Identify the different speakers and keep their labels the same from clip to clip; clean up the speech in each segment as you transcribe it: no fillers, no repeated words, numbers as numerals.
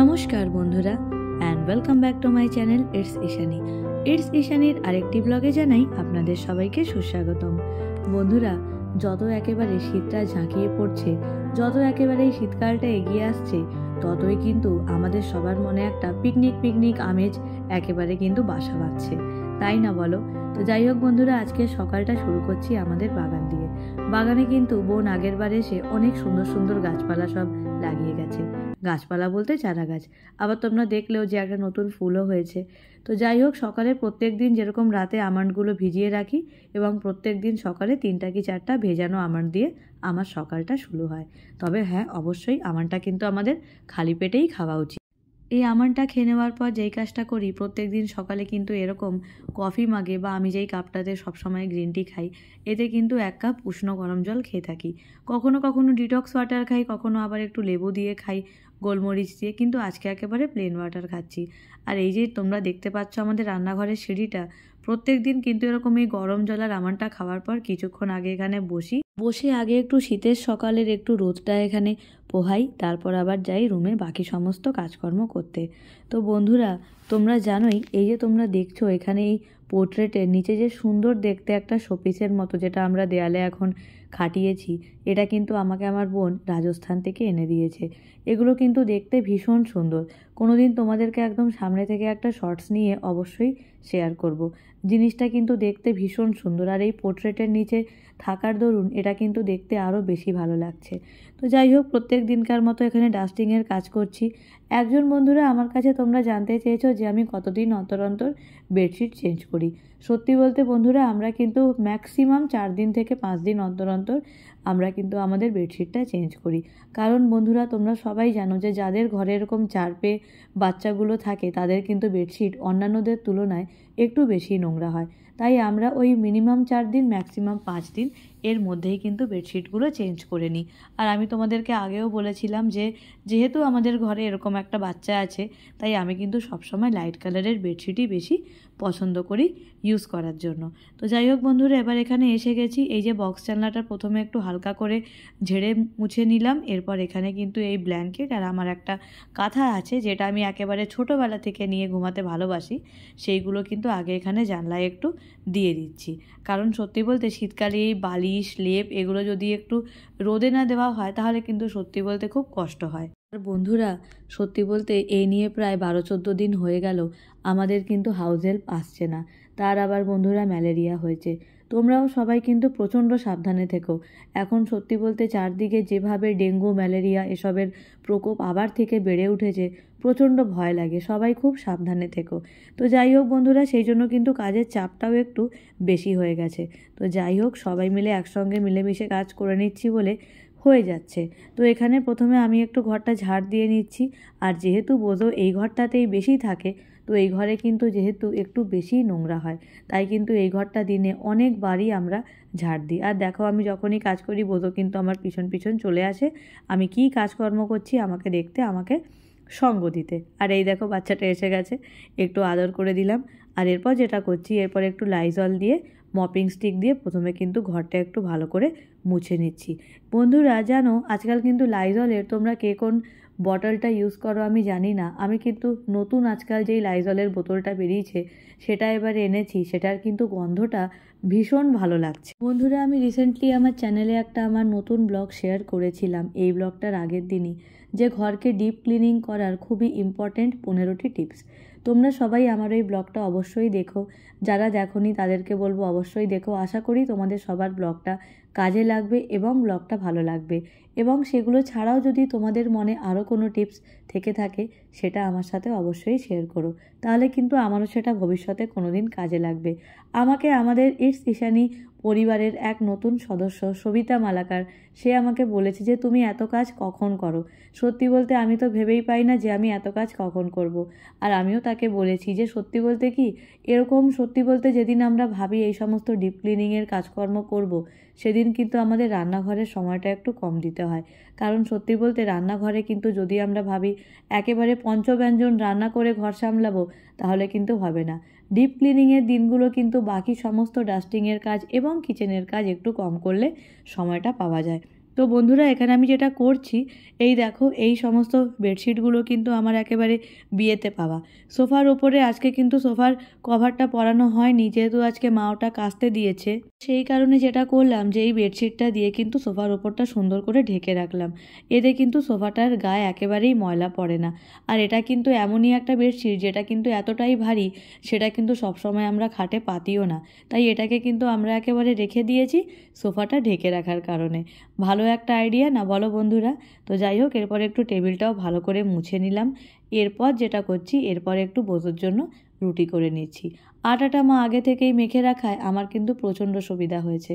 Speaker 1: নমস্কার বন্ধুরা and welcome back to my channel it's Ishani. It's ইশানির আরেকটি ব্লগে জানাই আপনাদের সবাইকে সুস্বাগতম। বন্ধুরা, যত একেবারে শীতটা ঝাঁকিয়ে পড়ছে, যত একেবারে এই শীতকালটা এগিয়ে আসছে, ততই কিন্তু আমাদের সবার মনে একটা পিকনিক আমেজ একেবারে কিন্তু বাসা বাঁধছে, তাই না বলো? তো যাই হোক বন্ধুরা, আজকে সকালটা শুরু করছি আমাদের বাগান দিয়ে। বাগানে কিন্তু বোন আগের বার এসে অনেক সুন্দর সুন্দর গাছপালা সব লাগিয়ে গেছে। গাছপালা বলতে চারা গাছ, আবার তোমরা দেখলেও যে একটা নতুন ফুলও হয়েছে। তো যাই হোক, সকালে প্রত্যেক দিন যেরকম রাতে আমন্ডগুলো ভিজিয়ে রাখি এবং প্রত্যেক দিন সকালে 3টা কি 4টা ভেজানো আমন্ড দিয়ে আমার সকালটা শুরু হয়। তবে হ্যাঁ, অবশ্যই আমন্ডটা কিন্তু আমাদের খালি পেটেই খাওয়া উচিত। এই আমন্ডটা খেয়ে নেওয়ার পর যেই কাজটা করি, প্রত্যেক দিন সকালে কিন্তু এরকম কফি মাগে বা আমি যেই কাপটাতে সবসময় গ্রিন টি খাই, এতে কিন্তু 1 কাপ উষ্ণ গরম জল খেয়ে থাকি। কখনো কখনো ডিটক্স ওয়াটার খাই, কখনো আবার একটু লেবু দিয়ে খাই, গোলমরিচ দিয়ে, কিন্তু আজকে একেবারে প্লেন ওয়াটার খাচ্ছি। আর এই যে তোমরা দেখতে পাচ্ছ আমাদের রান্নাঘরের সিঁড়িটা, প্রত্যেক দিন কিন্তু এরকম এই গরম জল আর আমন্ডটা খাওয়ার পর কিছুক্ষণ আগে এখানে বসে আগে একটু শীতের সকালের একটু রোদটা এখানে পোহাই, তারপর আবার যাই রুমে বাকি সমস্ত কাজকর্ম করতে। তো বন্ধুরা, তোমরা জানোই, এই যে তোমরা দেখছো এখানে এই পোর্ট্রেটের নিচে যে সুন্দর দেখতে একটা শোপিসের মতো যেটা আমরা দেয়ালে এখন খাটিয়েছি, এটা কিন্তু আমাকে আমার বোন রাজস্থান থেকে এনে দিয়েছে। এগুলো কিন্তু দেখতে ভীষণ সুন্দর। কোনোদিন তোমাদেরকে একদম সামনে থেকে একটা শর্টস নিয়ে অবশ্যই শেয়ার করব। জিনিসটা কিন্তু দেখতে ভীষণ সুন্দর, আর এই পোর্ট্রেটের নিচে থাকার দরুন এটা কিন্তু দেখতে আরও বেশি ভালো লাগছে। তো যাই হোক, প্রত্যেক দিনকার মতো এখানে ডাস্টিংয়ের কাজ করছি। একজন বন্ধুরা আমার কাছে তোমরা জানতে চেয়েছো যে আমি কতদিন অন্তর অন্তর বেডশিট চেঞ্জ করি। সত্যি বলতে বন্ধুরা, আমরা কিন্তু ম্যাক্সিমাম 4 দিন থেকে 5 দিন অন্তর অন্তর আমরা কিন্তু আমাদের বেডশিটটা চেঞ্জ করি। কারণ বন্ধুরা, তোমরা সবাই জানো যে যাদের ঘরে এরকম 4 পেয়ে বাচ্চাগুলো থাকে, তাদের কিন্তু বেডশিট অন্যান্যদের তুলনায় একটু বেশি নোংরা হয়। তাই আমরা ওই মিনিমাম 4 দিন ম্যাক্সিমাম 5 দিন এর মধ্যেই কিন্তু বেডশিটগুলো চেঞ্জ করে নিই। আর আমি তোমাদেরকে আগেও বলেছিলাম যে যেহেতু আমাদের ঘরে এরকম একটা বাচ্চা আছে, তাই আমি কিন্তু সবসময় লাইট কালারের বেডশিটই বেশি পছন্দ করি ইউজ করার জন্য। তো যাই হোক বন্ধুরা, এবার এখানে এসে গেছি। এই যে বক্স জানলাটা প্রথমে একটু হালকা করে ঝেড়ে মুছে নিলাম। এরপর এখানে কিন্তু এই ব্ল্যাঙ্কেট আর আমার একটা কাঁথা আছে, যেটা আমি একেবারে ছোটোবেলা থেকে নিয়ে ঘুমাতে ভালোবাসি, সেইগুলো কিন্তু আগে এখানে জানলায় একটু দিয়ে দিচ্ছি। কারণ সত্যি বলতে শীতকালে এই বালিশ লেপ এগুলো যদি একটু রোদে না দেওয়া হয়, তাহলে কিন্তু সত্যি বলতে খুব কষ্ট হয়। আর বন্ধুরা, সত্যি বলতে এই নিয়ে প্রায় 12-14 দিন হয়ে গেল আমাদের কিন্তু হাউস হেল্প আসছে না। তার আবার বন্ধুরা ম্যালেরিয়া হয়েছে। তোমরাও সবাই কিন্তু প্রচণ্ড সাবধানে থেকো। এখন সত্যি বলতে চারদিকে যেভাবে ডেঙ্গু ম্যালেরিয়া এসবের প্রকোপ আবার থেকে বেড়ে উঠেছে, প্রচণ্ড ভয় লাগে। সবাই খুব সাবধানে থেকো। তো যাই হোক বন্ধুরা, সেই জন্য কিন্তু কাজের চাপটাও একটু বেশি হয়ে গেছে। তো যাই হোক, সবাই মিলে একসঙ্গে মিলেমিশে কাজ করে নিচ্ছি বলে হয়ে যাচ্ছে। তো এখানে প্রথমে আমি একটু ঘরটা ঝাড় দিয়ে নিচ্ছি। আর যেহেতু বোঝো এই ঘরটাতেই বেশি থাকে, তো এই ঘরে কিন্তু যেহেতু একটু বেশি নোংরা হয়, তাই কিন্তু এই ঘরটা দিনে অনেকবারই আমরা ঝাড় দিই। আর দেখো, আমি যখনই কাজ করি বোঝো কিন্তু আমার পিছন পিছন চলে আসে আমি কী কাজকর্ম করছি আমাকে দেখতে, আমাকে সঙ্গ দিতে। আর এই দেখো বাচ্চাটা এসে গেছে, একটু আদর করে দিলাম। আর এরপর যেটা করছি, এরপর একটু লাইজল দিয়ে মপিং স্টিক দিয়ে প্রথমে কিন্তু ঘরটা একটু ভালো করে মুছে নিচ্ছি। বন্ধুরা জানো, আজকাল কিন্তু লাইজলের তোমরা কে কোন বটলটা ইউজ করো আমি জানি না, আমি কিন্তু নতুন আজকাল যেই লাইজলের বোতলটা বেরিয়েছে সেটা এবারে এনেছি। সেটার কিন্তু গন্ধটা ভীষণ ভালো লাগছে। বন্ধুরা, আমি রিসেন্টলি আমার চ্যানেলে একটা আমার নতুন ব্লগ শেয়ার করেছিলাম এই ব্লগটার আগের দিনই, যে ঘরকে ডিপ ক্লিনিং করার খুবই ইম্পর্ট্যান্ট 15টি টিপস। তোমরা সবাই আমার এই ব্লগটা অবশ্যই দেখো। যারা দেখোনি তাদেরকে বলবো অবশ্যই দেখো। আশা করি তোমাদের সবার ব্লগটা কাজে লাগবে এবং ব্লগটা ভালো লাগবে। এবং সেগুলো ছাড়াও যদি তোমাদের মনে আরও কোনো টিপস থেকে থাকে, সেটা আমার সাথে অবশ্যই শেয়ার করো। তাহলে কিন্তু আমারও সেটা ভবিষ্যতে কোনো দিন কাজে লাগবে। আমাকে আমাদের ইটস ইশানি পরিবারের এক নতুন সদস্য সবিতা মালাকার, সে আমাকে বলেছে যে তুমি এত কাজ কখন করো। সত্যি বলতে আমি তো ভেবেই পাই না যে আমি এত কাজ কখন করব। আর আমিও তাকে বলেছি যে সত্যি বলতে কি, এরকম সত্যি বলতে যেদিন আমরা ভাবি এই সমস্ত ডিপ ক্লিনিংয়ের কাজকর্ম করব, সেদিন কিন্তু আমাদের রান্নাঘরের সময়টা একটু কম দিতে হয়। কারণ সত্যি বলতে রান্নাঘরে কিন্তু যদি আমরা ভাবি একেবারে পঞ্চব্যঞ্জন রান্না করে ঘর সামলাবো, তাহলে কিন্তু হবে না। ডিপ ক্লিনিংয়ের দিনগুলো কিন্তু বাকি সমস্ত ডাস্টিংয়ের কাজ এবং কিচেনের কাজ একটু কম করলে সময়টা পাওয়া যায়। তো বন্ধুরা এখানে আমি যেটা করছি, এই দেখো এই সমস্ত বেডশিটগুলো কিন্তু আমার একেবারে বিয়েতে পাওয়া। সোফার ওপরে আজকে কিন্তু সোফার কভারটা পরানো হয়নি, যেহেতু আজকে মা ওটা কাচতে দিয়েছে। সেই কারণে যেটা করলাম যে এই বেডশিটটা দিয়ে কিন্তু সোফার ওপরটা সুন্দর করে ঢেকে রাখলাম। এতে কিন্তু সোফাটার গায়ে একেবারেই ময়লা পড়ে না। আর এটা কিন্তু এমনই একটা বেডশিট যেটা কিন্তু এতটাই ভারী, সেটা কিন্তু সবসময় আমরা খাটে পাতিও না। তাই এটাকে কিন্তু আমরা একেবারে রেখে দিয়েছি সোফাটা ঢেকে রাখার কারণে। ভালো একটা আইডিয়া না বলো বন্ধুরা? তো যাই হোক, এরপর একটু টেবিলটাও ভালো করে মুছে নিলাম। এরপর যেটা করছি, এরপর একটু বোঝোর জন্য রুটি করে নিচ্ছি। আটাটা মা আগে থেকেই মেখে রাখায় আমার কিন্তু প্রচণ্ড সুবিধা হয়েছে।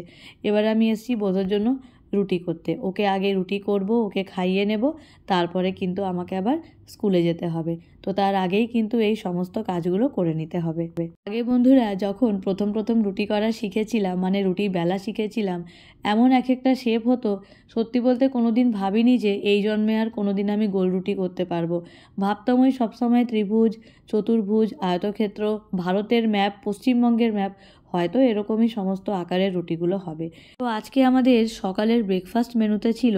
Speaker 1: এবার আমি এসেছি বোঝোর জন্য রুটি করতে। ওকে আগে রুটি করব, ওকে খাইয়ে নেব, তারপরে কিন্তু আমাকে আবার স্কুলে যেতে হবে। তো তার আগেই কিন্তু এই সমস্ত কাজগুলো করে নিতে হবে। আগে বন্ধুরা যখন প্রথম রুটি করা শিখেছিলাম, মানে রুটি বেলা শিখেছিলাম, এমন এক একটা শেপ হতো, সত্যি বলতে কোনো দিন ভাবিনি যে এই জন্মে আর কোনো দিন আমি গোল রুটি করতে পারবো। ভাবতাম ওই সবসময় ত্রিভুজ, চতুর্ভুজ, আয়তক্ষেত্র, ভারতের ম্যাপ, পশ্চিমবঙ্গের ম্যাপ, হয়তো এরকমই সমস্ত আকারের রুটিগুলো হবে। তো আজকে আমাদের সকালের ব্রেকফাস্ট মেনুতে ছিল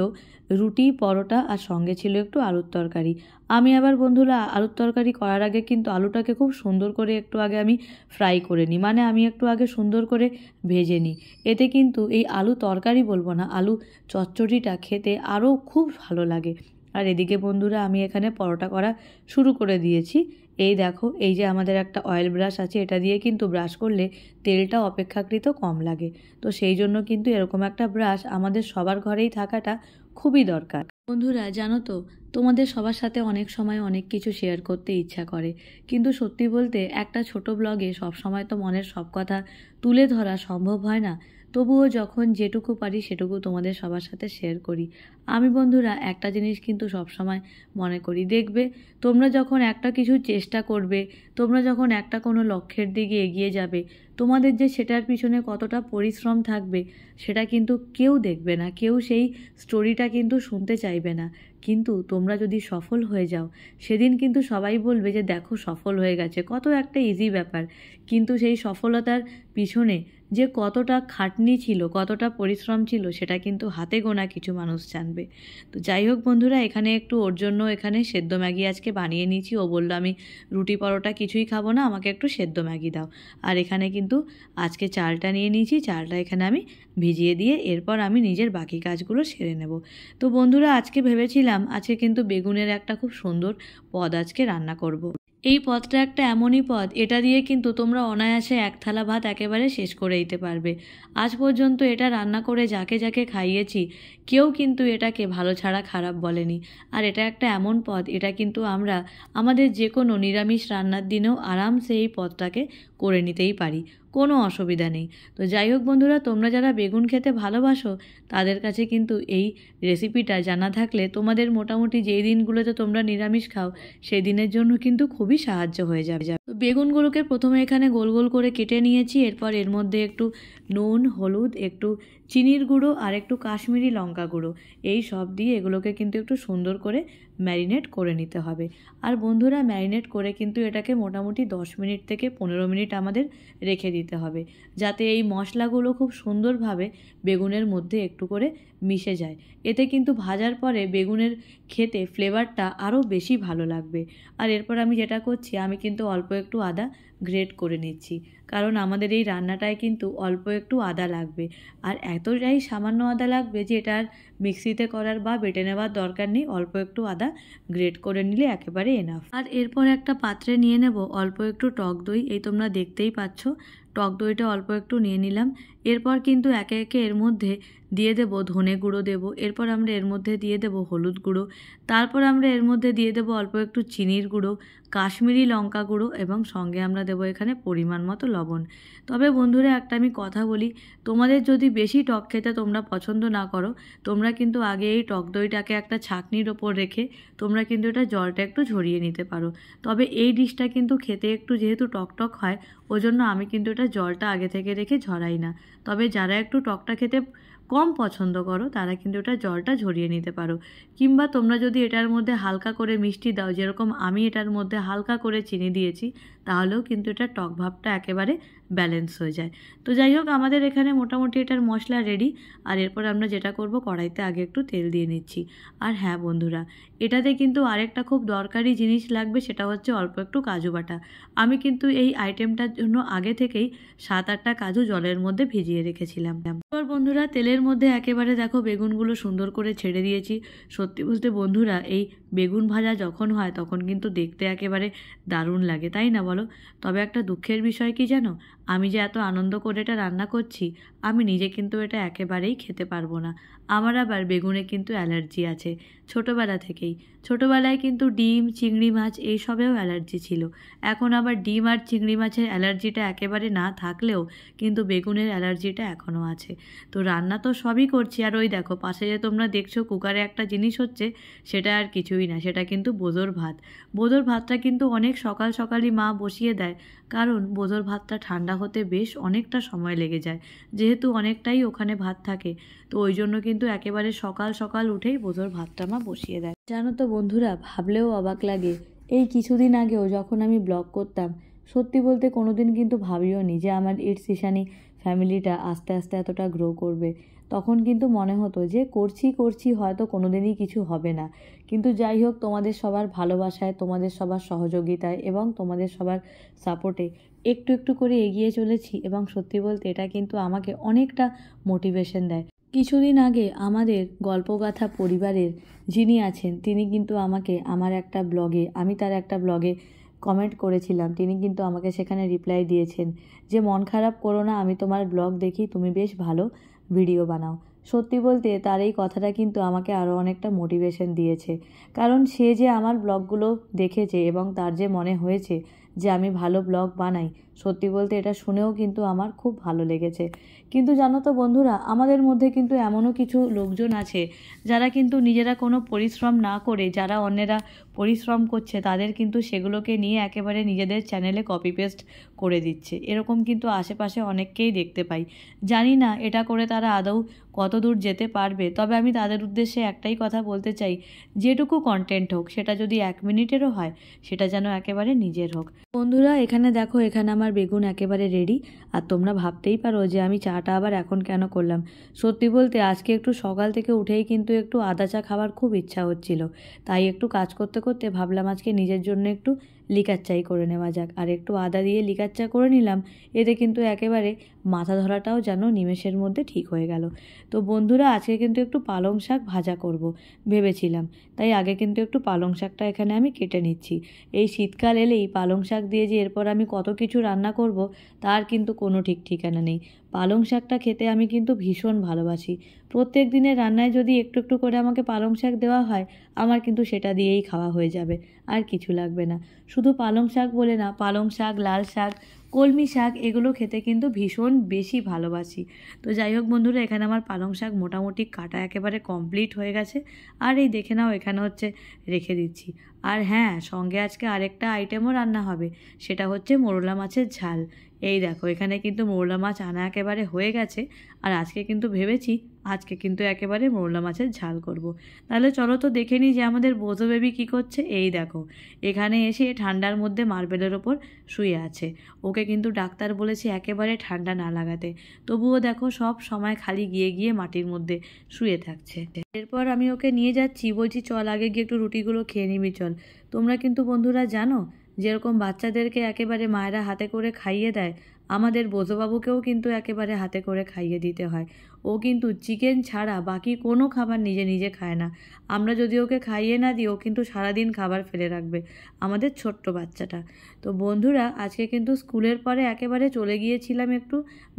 Speaker 1: রুটি, পরোটা আর সঙ্গে ছিল একটু আলুর তরকারি। আমি আবার বন্ধুরা আলুর তরকারি করার আগে কিন্তু আলুটাকে খুব সুন্দর করে একটু আগে আমি ফ্রাই করে নিই, মানে আমি একটু আগে সুন্দর করে ভেজে নিই। এতে কিন্তু এই আলু তরকারি বলবো না, আলু চচ্চড়িটা খেতে আরও খুব ভালো লাগে। আর এদিকে বন্ধুরা আমি এখানে পরোটা করা শুরু করে দিয়েছি। এই দেখো, এই যে আমাদের একটা অয়েল ব্রাশ আছে, এটা দিয়ে কিন্তু ব্রাশ করলে তেলটা অপেক্ষাকৃত কম লাগে। তো সেই জন্য কিন্তু এরকম একটা ব্রাশ আমাদের সবার ঘরেই থাকাটা খুবই দরকার। বন্ধুরা জানো তো, তোমাদের সবার সাথে অনেক সময় অনেক কিছু শেয়ার করতে ইচ্ছা করে, কিন্তু সত্যি বলতে একটা ছোট ব্লগে সবসময় তো মনের সব কথা তুলে ধরা সম্ভব হয় না। তবুও যখন যেটুকু পারি সেটুকু তোমাদের সবার সাথে শেয়ার করি। আমি বন্ধুরা একটা জিনিস কিন্তু সবসময় মনে করি, দেখবে তোমরা যখন একটা কিছু চেষ্টা করবে, তোমরা যখন একটা কোনো লক্ষ্যের দিকে এগিয়ে যাবে, তোমাদের যে সেটার পিছনে কতটা পরিশ্রম থাকবে সেটা কিন্তু কেউ দেখবে না, কেউ সেই স্টোরিটা কিন্তু শুনতে চাইবে না। কিন্তু তোমরা যদি সফল হয়ে যাও, সেদিন কিন্তু সবাই বলবে যে দেখো সফল হয়ে গেছে, কত একটা ইজি ব্যাপার। কিন্তু সেই সফলতার পিছনে যে কতটা খাটনি ছিল, কতটা পরিশ্রম ছিল, সেটা কিন্তু হাতে গোনা কিছু মানুষ জানবে। তো যাই হোক বন্ধুরা, এখানে একটু ওর জন্য এখানে সেদ্ধ ম্যাগি আজকে বানিয়ে নিয়েছি। ও বললো আমি রুটি পরোটা কিছুই খাবো না, আমাকে একটু সেদ্ধ ম্যাগি দাও। আর এখানে কিন্তু আজকে চালটা নিয়ে নিয়েছি, চালটা এখানে আমি ভিজিয়ে দিয়ে এরপর আমি নিজের বাকি কাজগুলো সেরে নেব। তো বন্ধুরা আজকে ভেবেছিলাম আজকে কিন্তু বেগুনের একটা খুব সুন্দর পদ আজকে রান্না করব। এই পদটা একটা এমনই পদ, এটা দিয়ে কিন্তু তোমরা অনায়াসে এক থালা ভাত একেবারে শেষ করে দিতে পারবে। আজ পর্যন্ত এটা রান্না করে যাকে যাকে খাইয়েছি, কেউ কিন্তু এটাকে ভালো ছাড়া খারাপ বলেনি। আর এটা একটা এমন পদ, এটা কিন্তু আমরা আমাদের যে কোনো নিরামিষ রান্নার দিনেও আরামসে এই পদটাকে করে নিতেই পারি, কোনো অসুবিধা নেই। তো যাই হোক বন্ধুরা, তোমরা যারা বেগুন খেতে ভালোবাসো তাদের কাছে কিন্তু এই রেসিপিটা জানা থাকলে তোমাদের মোটামুটি যেই দিনগুলোতে তোমরা নিরামিষ খাও সেই দিনের জন্য কিন্তু খুবই সাহায্য হয়ে যাবে। তো বেগুনগুলোকে প্রথমে এখানে গোল গোল করে কেটে নিয়েছি। এরপর এর মধ্যে একটু নুন, হলুদ, একটু চিনির গুঁড়ো আর একটু কাশ্মীরি লঙ্কা গুঁড়ো, এই সব দিয়ে এগুলোকে কিন্তু একটু সুন্দর করে ম্যারিনেট করে নিতে হবে। আর বন্ধুরা ম্যারিনেট করে কিন্তু এটাকে মোটামুটি 10 মিনিট থেকে 15 মিনিট আমাদের রেখে দিতে হবে, যাতে এই মশলাগুলো খুব সুন্দরভাবে বেগুনের মধ্যে একটু করে মিশে যায়। এতে কিন্তু ভাজার পরে বেগুনের খেতে ফ্লেভারটা আরও বেশি ভালো লাগবে। আর এরপর আমি যেটা করছি, আমি কিন্তু অল্প একটু আদা গ্রেট করে নিচ্ছি, কারণ আমাদের এই রান্নাটায় কিন্তু অল্প একটু আদা লাগবে। আর এতটাই সামান্য আদা লাগবে যে এটা আর মিক্সিতে করার বা বেটে নেওয়ার দরকার নেই, অল্প একটু আদা গ্রেট করে নিলে একেবারে এনাফ। আর এরপর একটা পাত্রে নিয়ে নেব অল্প একটু টক দই, এই তোমরা দেখতেই পাচ্ছ টক দইটা অল্প একটু নিয়ে নিলাম। এরপর কিন্তু একে একে এর মধ্যে দিয়ে দেব ধনে গুঁড়ো দেব, এরপর আমরা এর মধ্যে দিয়ে দেব হলুদ গুঁড়ো, তারপর আমরা এর মধ্যে দিয়ে দেব অল্প একটু চিনির গুঁড়ো, কাশ্মীরি লঙ্কা গুঁড়ো এবং সঙ্গে আমরা দেব এখানে পরিমাণ মতো লবণ। তবে বন্ধুরা একটা আমি কথা বলি, তোমাদের যদি বেশি টক খেতে তোমরা পছন্দ না করো, তোমরা কিন্তু আগে এই টক দইটাকে একটা ছাঁকনির ওপর রেখে তোমরা কিন্তু এটা জলটা একটু ঝরিয়ে নিতে পারো। তবে এই ডিশটা কিন্তু খেতে একটু যেহেতু টকটক হয়, ওই জন্য আমি কিন্তু এটা জলটা আগে থেকে রেখে ঝরাই না। তবে যারা একটু টকটা খেতে কম পছন্দ করো তারা কিন্তু এটা জলটা ঝরিয়ে নিতে পারো। কিংবা তোমরা যদি এটার মধ্যে হালকা করে মিষ্টি দাও, যেরকম আমি এটার মধ্যে হালকা করে চিনি দিয়েছি, তাহলেও কিন্তু এটা টক ভাবটা একেবারে ব্যালেন্স হয়ে যায়। তো যাই হোক, আমাদের এখানে মোটামুটি এটার মশলা রেডি। আর এরপর আমরা যেটা করব, কড়াইতে আগে একটু তেল দিয়ে নিচ্ছি। আর হ্যাঁ বন্ধুরা, এটাতে কিন্তু আরেকটা খুব দরকারি জিনিস লাগবে, সেটা হচ্ছে অল্প একটু কাজু বাটা। আমি কিন্তু এই আইটেমটার জন্য আগে থেকেই 7-8টা কাজু জলের মধ্যে ভিজিয়ে রেখেছিলাম। এবার বন্ধুরা, তেলের মধ্যে একেবারে দেখো বেগুনগুলো সুন্দর করে ছেড়ে দিয়েছি। সত্যি বলতে বন্ধুরা, এই বেগুন ভাজা যখন হয় তখন কিন্তু দেখতে একেবারে দারুণ লাগে, তাই না বলো? তবে একটা দুঃখের বিষয় কি জানো, আমি যে এত আনন্দ করে এটা রান্না করছি, আমি নিজে কিন্তু এটা একেবারেই খেতে পারবো না। আমার আবার বেগুনে কিন্তু অ্যালার্জি আছে ছোটোবেলা থেকেই। ছোটোবেলায় কিন্তু ডিম, চিংড়ি মাছ এইসবেও অ্যালার্জি ছিল। এখন আবার ডিম আর চিংড়ি মাছের অ্যালার্জিটা একেবারে না থাকলেও কিন্তু বেগুনের অ্যালার্জিটা এখনও আছে। তো রান্না তো সবই করছি। আর ওই দেখো পাশে যে তোমরা দেখছো কুকারে একটা জিনিস হচ্ছে, সেটা আর কিছুই না, সেটা কিন্তু বোঁদোর ভাত। বোঁদোর ভাতটা কিন্তু অনেক সকাল সকালই মা বসিয়ে দেয়, কারণ বোঁদোর ভাতটা ঠান্ডা হতে বেশ অনেকটা সময় লেগে যায়, যেহেতু অনেকটাই ওখানে ভাত থাকে। তো ওই জন্য কিন্তু একেবারে সকাল সকাল উঠেই বোঁদোর ভাতটা মা বসিয়ে দেয়। জানো তো বন্ধুরা, ভাবলেও অবাক লাগে, এই কিছুদিন আগেও যখন আমি ব্লগ করতাম, সত্যি বলতে কোনোদিন কিন্তু ভাবিও নি যে আমার ইটস ইশানি ফ্যামিলিটা আস্তে আস্তে এতটা গ্রো করবে। তখন কিন্তু মনে হতো যে করছি হয়তো কোনোদিনই কিছু হবে না। কিন্তু যাই হোক, তোমাদের সবার ভালোবাসায়, তোমাদের সবার সহযোগিতায় এবং তোমাদের সবার সাপোর্টে একটু একটু করে এগিয়ে চলেছি। এবং সত্যি বলতে এটা কিন্তু আমাকে অনেকটা মোটিভেশন দেয়। কিছুদিন আগে আমাদের গল্পগাথা পরিবারের যিনি আছেন, তিনি কিন্তু আমাকে আমি তার একটা ব্লগে কমেন্ট করেছিলাম, তিনি কিন্তু আমাকে সেখানে রিপ্লাই দিয়েছেন যে মন খারাপ করো না, আমি তোমার ব্লগ দেখি, তুমি বেশ ভালো ভিডিও বানাও। সত্যি বলতে তার এই কথাটা কিন্তু আমাকে আরও অনেকটা মোটিভেশন দিয়েছে, কারণ সে যে আমার ব্লগগুলো দেখেছে এবং তার যে মনে হয়েছে যে আমি ভালো ব্লগ বানাই, সত্যি বলতে এটা শুনেও কিন্তু আমার খুব ভালো লেগেছে। কিন্তু জানো তো বন্ধুরা, আমাদের মধ্যে কিন্তু এমনও কিছু লোকজন আছে যারা কিন্তু নিজেরা কোনো পরিশ্রম না করে, যারা অন্যেরা পরিশ্রম করছে তাদের কিন্তু সেগুলোকে নিয়ে একেবারে নিজেদের চ্যানেলে কপি পেস্ট করে দিচ্ছে। এরকম কিন্তু আশেপাশে অনেককেই দেখতে পাই। জানি না এটা করে তারা আদৌ কত দূর যেতে পারবে, তবে আমি তাদের উদ্দেশ্যে একটাই কথা বলতে চাই, যেটুকু কন্টেন্ট হোক, সেটা যদি 1 মিনিটেরও হয়, সেটা যেন একেবারে নিজের হোক। বন্ধুরা, এখানে দেখো, এখানে আমার বেগুন একেবারে রেডি। আর তোমরা ভাবতেই পারো যে আমি চাটা আবার এখন কেন করলাম। সত্যি বলতে আজকে একটু সকাল থেকে উঠেই কিন্তু একটু আদা চা খাওয়ার খুব ইচ্ছা হচ্ছিল, তাই একটু কাজ করতে করতে ভাবলাম আজকে নিজের জন্য একটু লিকার চাই করে নেওয়া যাক। আর একটু আদা দিয়ে লিকার চা করে নিলাম, এতে কিন্তু একেবারে মাথা ধরাটাও যেন নিমেষের মধ্যে ঠিক হয়ে গেল। তো বন্ধুরা, আজকে কিন্তু একটু পালং শাক ভাজা করব ভেবেছিলাম, তাই আগে কিন্তু একটু পালং শাকটা এখানে আমি কেটে নিচ্ছি। এই শীতকাল এলেই পালং শাক দিয়ে যে এরপর আমি কত কিছু রান্না করব তার কিন্তু কোনো ঠিক ঠিকানা নেই। পালং শাকটা খেতে আমি কিন্তু ভীষণ ভালোবাসি। প্রত্যেক দিনের রান্নায় যদি একটু একটু করে আমাকে পালং শাক দেওয়া হয়, আমার কিন্তু সেটা দিয়েই খাওয়া হয়ে যাবে, আর কিছু লাগবে না। শুধু পালং শাক বলে না, পালং শাক, লাল শাক, কলমি শাক, এগুলো খেতে কিন্তু ভীষণ বেশি ভালোবাসি। তো যাই হোক বন্ধুরা, এখানে আমার পালং শাক মোটামুটি কাটা একেবারে কমপ্লিট হয়ে গেছে। আর এই দেখে নাও, এখানে হচ্ছে রেখে দিচ্ছি। আর হ্যাঁ, সঙ্গে আজকে আরেকটা আইটেমও রান্না হবে, সেটা হচ্ছে মোরলা মাছের ঝাল। এই দেখো, এখানে কিন্তু মোরলা মাছ আনা একেবারে হয়ে গেছে। আর আজকে কিন্তু ভেবেছি আজকে কিন্তু একেবারে মোরলা মাছের ঝাল করব। তাহলে চলো তো দেখে নিই যে আমাদের বোঝো বেবি কী করছে। এই দেখো, এখানে এসে ঠান্ডার মধ্যে মার্বেলের ওপর শুয়ে আছে। ওকে কিন্তু ডাক্তার বলেছে একেবারে ঠান্ডা না লাগাতে, তবুও দেখো সব সময় খালি গিয়ে গিয়ে মাটির মধ্যে শুয়ে থাকছে। এরপর আমি ওকে নিয়ে যাচ্ছি, বলছি চল আগে গিয়ে একটু রুটিগুলো খেয়ে নিবি চল। তোমরা কিন্তু বন্ধুরা জানো, যেরকম বাচ্চাদেরকে একেবারে মায়েরা হাতে করে খাইয়ে দেয়, আমাদের বোঝোবাবুকেও কিন্তু একেবারে হাতে করে খাইয়ে দিতে হয়। ও কিন্তু চিকেন ছাড়া বাকি কোনো খাবার নিজে নিজে খায় না। আমরা যদি ওকে খাইয়ে না দিই, ও কিন্তু সারাদিন খাবার ফেলে রাখবে, আমাদের ছোট্ট বাচ্চাটা। তো বন্ধুরা, আজকে কিন্তু স্কুলের পরে একেবারে চলে গিয়েছিলাম একটু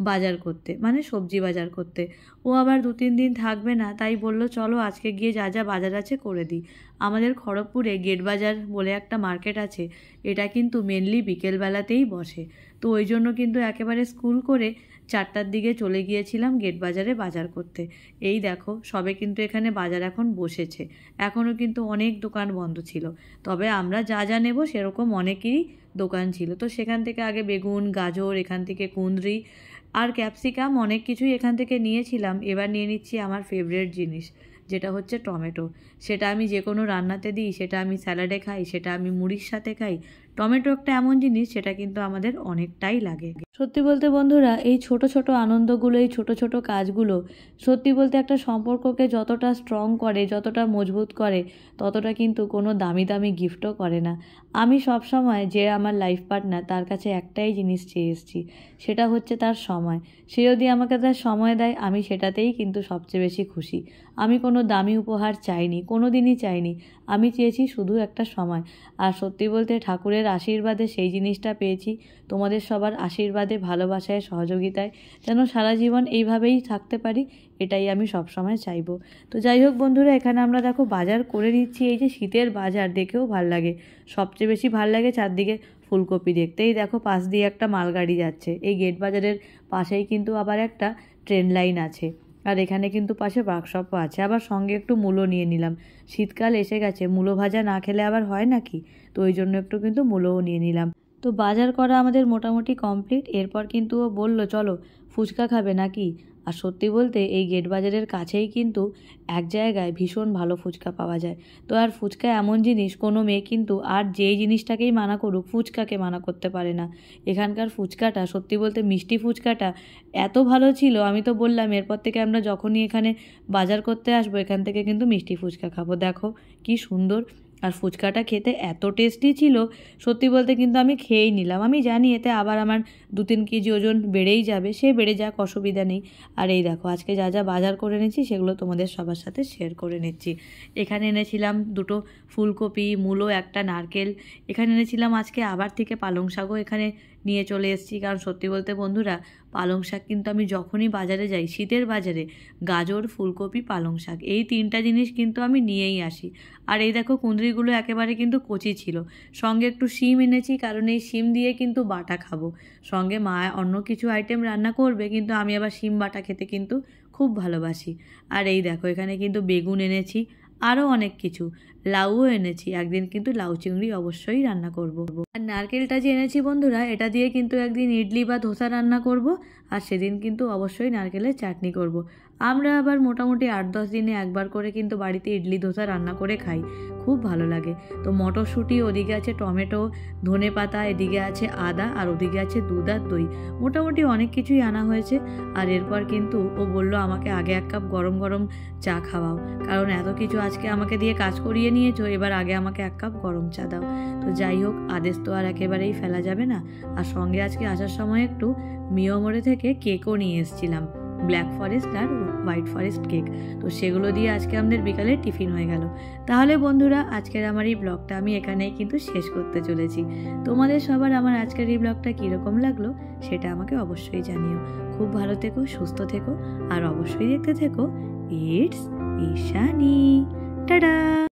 Speaker 1: বাজার করতে, মানে সবজি বাজার করতে। ও আবার 2-3 দিন থাকবে না, তাই বলল চলো আজকে গিয়ে যা যা বাজার আছে করে দিই। আমাদের খড়গপুরে গেট বাজার বলে একটা মার্কেট আছে, এটা কিন্তু মেনলি বিকেলবেলাতেই বসে। তো ওই জন্য কিন্তু একেবারে স্কুল করে 4টার দিকে চলে গিয়েছিলাম গেট বাজারে বাজার করতে। এই দেখো, সবে কিন্তু এখানে বাজার এখন বসেছে, এখনও কিন্তু অনেক দোকান বন্ধ ছিল। তবে আমরা যা যা নেব সেরকম অনেকেরই দোকান ছিল। তো সেখান থেকে আগে বেগুন, গাজর, এখান থেকে কুঁদরি, আর ক্যাপসিকাম অনেক কিছুই এখান থেকে নিয়েছিলাম। এবার নিয়ে নিচ্ছি আমার ফেভারিট জিনিস, যেটা হচ্ছে টমেটো। সেটা আমি যে কোনো রান্নাতে দিই, সেটা আমি স্যালাডে খাই, সেটা আমি মুড়ির সাথে খাই। টমেটো একটা এমন জিনিস সেটা কিন্তু আমাদের অনেকটাই লাগে। সত্যি বলতে বন্ধুরা, এই ছোট ছোট আনন্দগুলো, এই ছোট ছোট কাজগুলো সত্যি বলতে একটা সম্পর্ককে যতটা স্ট্রং করে, যতটা মজবুত করে, ততটা কিন্তু কোনো দামি দামি গিফটও করে না। আমি সবসময় যে আমার লাইফ পার্টনার, তার কাছে একটাই জিনিস চেয়ে এসেছি, সেটা হচ্ছে তার সময়। সে যদি আমাকে তার সময় দেয়, আমি সেটাতেই কিন্তু সবচেয়ে বেশি খুশি। আমি কোনো দামি উপহার চাইনি, কোনো দিনই চাইনি। আমি চেয়েছি শুধু একটা সময়। আর সত্যি বলতে ঠাকুরের আশীর্বাদে সেই জিনিসটা পেয়েছি। তোমাদের সবার আশীর্বাদে, ভালোবাসায়, সহযোগিতায় যেন সারা জীবন এইভাবেই থাকতে পারি, এটাই আমি সবসময় চাইবো। তো যাই হোক বন্ধুরা, এখানে আমরা দেখো বাজার করে নিচ্ছি। এই যে শীতের বাজার, দেখেও ভাল লাগে। সবচেয়ে বেশি ভাল লাগে চারদিকে ফুলকপি দেখতেই। দেখো পাশ দিয়ে একটা মালগাড়ি যাচ্ছে। এই গেট বাজারের পাশেই কিন্তু আবার একটা ট্রেন লাইন আছে। আর এখানে কিন্তু পাশে ওয়ার্কশপও আছে। আবার সঙ্গে একটু মূলো নিয়ে নিলাম। শীতকাল এসে গেছে, মূলো ভাজা না খেলে আবার হয় নাকি? তো ওই জন্য একটু কিন্তু মূলোও নিয়ে নিলাম। তো বাজার করা আমাদের মোটামুটি কমপ্লিট। এরপর কিন্তু ও বললো, চলো ফুচকা খাবে নাকি? আর সত্যি বলতে এই গেট বাজারের কাছেই কিন্তু এক জায়গায় ভীষণ ভালো ফুচকা পাওয়া যায়। তো আর ফুচকা এমন জিনিস, কোনো মেয়ে কিন্তু আর যেই জিনিসটাকেই মানা করুক, ফুচকাকে মানা করতে পারে না। এখানকার ফুচকাটা সত্যি বলতে, মিষ্টি ফুচকাটা এত ভালো ছিল, আমি তো বললাম এরপর থেকে আমরা যখনই এখানে বাজার করতে আসবো, এখান থেকে কিন্তু মিষ্টি ফুচকা খাবো। দেখো কি সুন্দর। আর ফুচকাটা খেতে এত টেস্টি ছিল, সত্যি বলতে কিন্তু আমি খেয়েই নিলাম। আমি জানি এতে আবার আমার 2-3 কেজি ওজন বেড়েই যাবে, সে বেড়ে যাক, অসুবিধা নেই। আর এই দেখো আজকে যা যা বাজার করে এনেছি সেগুলো তোমাদের সবার সাথে শেয়ার করে নিচ্ছি। এখানে এনেছিলাম 2টো ফুলকপি, মূলো, একটা নারকেল। এখানে এনেছিলাম আজকে আবার থেকে পালং শাকও এখানে নিয়ে চলে এসেছি। কারণ সত্যি বলতে বন্ধুরা, পালং শাক কিন্তু আমি যখনই বাজারে যাই, শীতের বাজারে, গাজর, ফুলকপি, পালং শাক, এই 3টা জিনিস কিন্তু আমি নিয়েই আসি। আর এই দেখো কুঁদরিগুলো একেবারে কিন্তু কচি ছিল। সঙ্গে একটু শিম এনেছি, কারণ এই শিম দিয়ে কিন্তু বাটা খাবো। সঙ্গে মা অন্য কিছু আইটেম রান্না করবে, কিন্তু আমি আবার শিম বাটা খেতে কিন্তু খুব ভালোবাসি। আর এই দেখো এখানে কিন্তু বেগুন এনেছি, আরও অনেক কিছু, লাউও এনেছি। একদিন কিন্তু লাউ চিংড়ি অবশ্যই রান্না করব। আর নারকেলটা যে এনেছি বন্ধুরা, এটা দিয়ে কিন্তু একদিন ইডলি বা ধোসা রান্না করব। আর সেদিন কিন্তু অবশ্যই নারকেলের চাটনি করব। আমরা আবার মোটামুটি 8-10 দিনে একবার করে কিন্তু বাড়িতে ইডলি ধোসা রান্না করে খাই, খুব ভালো লাগে। তো মটরশুঁটি, ওদিকে আছে টমেটো, ধনেপাতা, এদিকে আছে আদা, আর ওদিকে আছে দুধ আর দই। মোটামুটি অনেক কিছুই আনা হয়েছে। আর এরপর কিন্তু ও বলল আমাকে আগে 1 কাপ গরম গরম চা খাওয়াও, কারণ এত কিছু আজকে আমাকে দিয়ে কাজ করিয়ে নিয়েছো, এবার আগে আমাকে 1 কাপ গরম চা দাও। তো যাই হোক, আদেশ তো আর একেবারেই ফেলা যাবে না। আর সঙ্গে আজকে আসার সময় একটু মিয়মোড়ে থেকে কেকও নিয়ে এসেছিলাম, ব্ল্যাক ফরেস্ট আর হোয়াইট ফরেস্ট কেক। তো সেগুলো দিয়ে আজকে আমাদের বিকালে টিফিন হয়ে গেল। তাহলে বন্ধুরা, আজকের আমার এই ব্লগটা আমি এখানেই কিন্তু শেষ করতে চলেছি। তোমাদের সবার আমার আজকের এই ব্লগটা কীরকম লাগলো সেটা আমাকে অবশ্যই জানিও। খুব ভালো থেকো, সুস্থ থেকো, আর অবশ্যই দেখতে থেকো ইটস ঈশানী। টাটা।